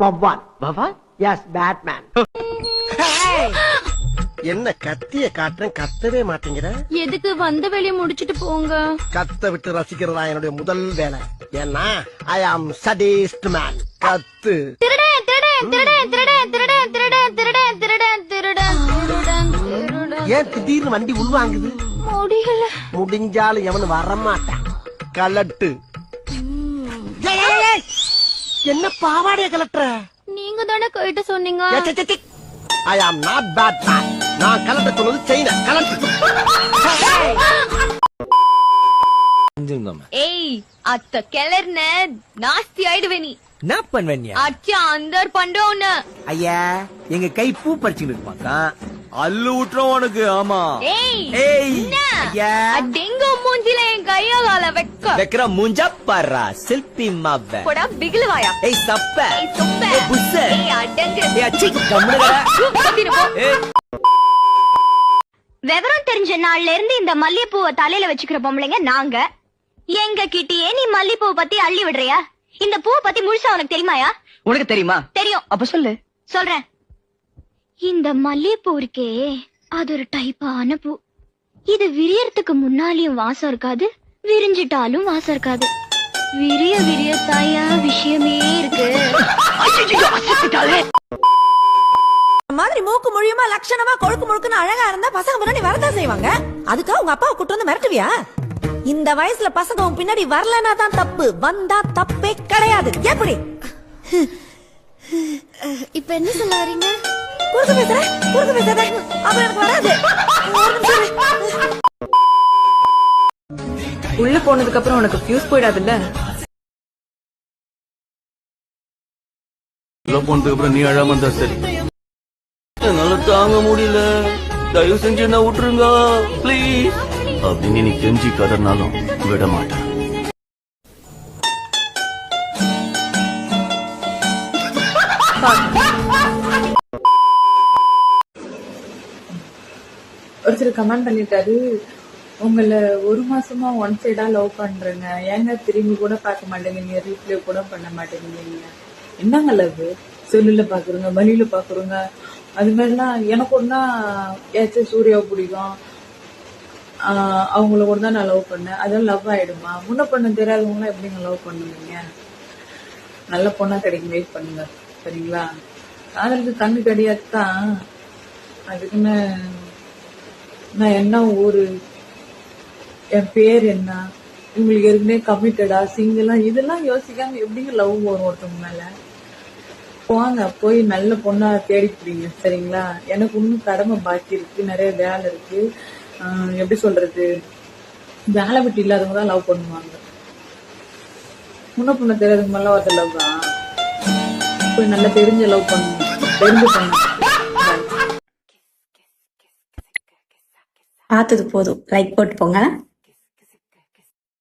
வவ்வால். பவால் yes, Batman. என்ன கத்திய காட்டுறேன், கத்தவே மாட்டேங்கிற. எதுக்கு வந்த வேலையை முடிச்சிட்டு போங்க. கத்த விட்டு ரசிக்கிறதா என்னுடைய முதல் வேலை. ஏன்னா ஐ ஆம் சடிஸ்ட் மேன். கத்து. திருடன் திருடன் திருடன் திருடன் திருடன் திருடன் திருடன் திருடன் திருடன் திருடன் திருடன். ஏன் திடீர்னு வண்டி உள்வாங்குது? முடியல. முடிஞ்சாலும் எவனு வரமாட்டான். கலட்டு. ஏய், ஏய், ஏய். என்ன பாவாடைய கலட்டுற? நீங்க தானே கேட்டு சொன்னீங்க. ஐ ஆம் நாட் பேட் மேன். நான் கலட்ட சொன்னது செயின கலட்டு. ஏய் அத்த கிளர்ன நாஸ்தி ஆயிடுவே நீ. என்ன பண்ணுவீங்க? அச்சா அந்தர் பண்றோன்னு. ஐயா எங்க கை பூ பறிச்சுட்டு இருப்பாக்கா. அல்லு விட்டுறோம் உனக்கு. ஆமா. ஏய் ஏய் என்ன? ஐயா டெங்கு மூஞ்சில என் கையால வைக்க. வைக்கிற மூஞ்சா பாரா செல்பி மாவ. போடா பிகில் வாயா. ஏய் சப்ப. ஏய் சொப்ப. ஏய் புஸ்ஸ. ஏய் அடங்கு. ஏய் அச்சி கம்முடா. கத்திரு போ. ஏய் விவரம் தெரிஞ்ச நாள்ல இருந்து இந்த மல்லிகைப்பூவை தலையில வச்சுக்கிற பொம்பளைங்க நாங்க. எங்க கிட்டயே நீ மல்லிகைப்பூவை பத்தி அள்ளி விடுறியா? இந்த பூவை பத்தி முழுசா உனக்கு தெரியுமாயா? உனக்கு தெரியுமா? தெரியும். அப்ப சொல்லு. சொல்றேன். இந்த மல்லிகைப்பூ இருக்கே, அது ஒரு டைப்பான பூ. இது விரியறதுக்கு முன்னாலேயும் வாசம் இருக்காது, விரிஞ்சிட்டாலும் வாசம் இருக்காது. விரிய விரிய தாயா விஷயமே இருக்கு. மாதிரி மூக்கு மொழியுமா லட்சணமா கொழுக்கு முழுக்குன்னு அழகா இருந்தா பசங்க முன்னாடி வரதான் செய்வாங்க. அதுக்காக உங்க அப்பாவை கூட்டு வந்து மிரட்டுவியா? இந்த வயசுல பசங்க உன் பின்னாடி வரலனா தான் தப்பு, வந்தா தப்பே கிடையாது. எப்படி இப்ப என்ன சொல்ல வரீங்க? குறுக்கு பேசாத. அப்புறம் எனக்கு வராது. உள்ள போனதுக்கு அப்புறம் உனக்கு ஃபியூஸ் போயிடாதுல்ல? உள்ள போனதுக்கு அப்புறம் நீ அழாம இருந்தா சரி. என்னால தாங்க முடியல, தயவு செஞ்சு என்ன விட்டுருங்க பிளீஸ் அப்படின்னு நீ கெஞ்சி கதறினாலும் விட மாட்டேன். ஒருத்தர் கமெண்ட் பண்ணிட்டாரு, உங்களை 1 மாசமா ஒன் சைடா லவ் பண்றேங்க, ஏங்க திரும்பி கூட பார்க்க மாட்டேங்கிறீங்க, ரீப்ளே கூட பண்ண மாட்டேங்கிறீங்க, என்னங்க லவ்? செல்லுல பாக்குறோங்க, வழியில பாக்குறோங்க, அது மாதிரிலாம். எனக்கு ஒன்னா ஏச்சும் சூர்யாவை பிடிக்கும், அவங்கள கூட தான் நான் லவ் பண்ணேன், அதெல்லாம் லவ் ஆயிடுமா? முன்ன பண்ண தெரியாதவங்களாம் எப்படிங்க லவ் பண்ணுவீங்க? நல்ல பொண்ணா கிடைக்கும், வெயிட் பண்ணுங்க சரிங்களா? காதலுக்கு கண்ணு கிடையாது தான். அதுக்குன்னு நான் என்ன ஊரு, என் பேர் என்ன, உங்களுக்கு ஏற்கனவே கமிட்டடா சிங்கிளா, இதெல்லாம் யோசிக்காம எப்படிங்க லவ் வரும் ஒருத்தவங்க மேல? போங்க, போய் நல்ல பொண்ணா தேடி பிடிங்க சரிங்களா? எனக்கு இன்னும் கடமை பாக்கி இருக்கு, நிறைய வேலை இருக்கு. எப்படி சொல்றது, வேலை விட்டு இல்லாதவங்க தான் லவ் பண்ணுவாங்க. முன்ன பொண்ணு தெரியாதவங்க மேல ஒருத்தர் லவ் தான். போய் நல்லா தெரிஞ்ச லவ் பண்ணுங்க, தெரிஞ்சு பண்ணுங்க. பார்த்தது போதும், லைக் போட்டு போங்க.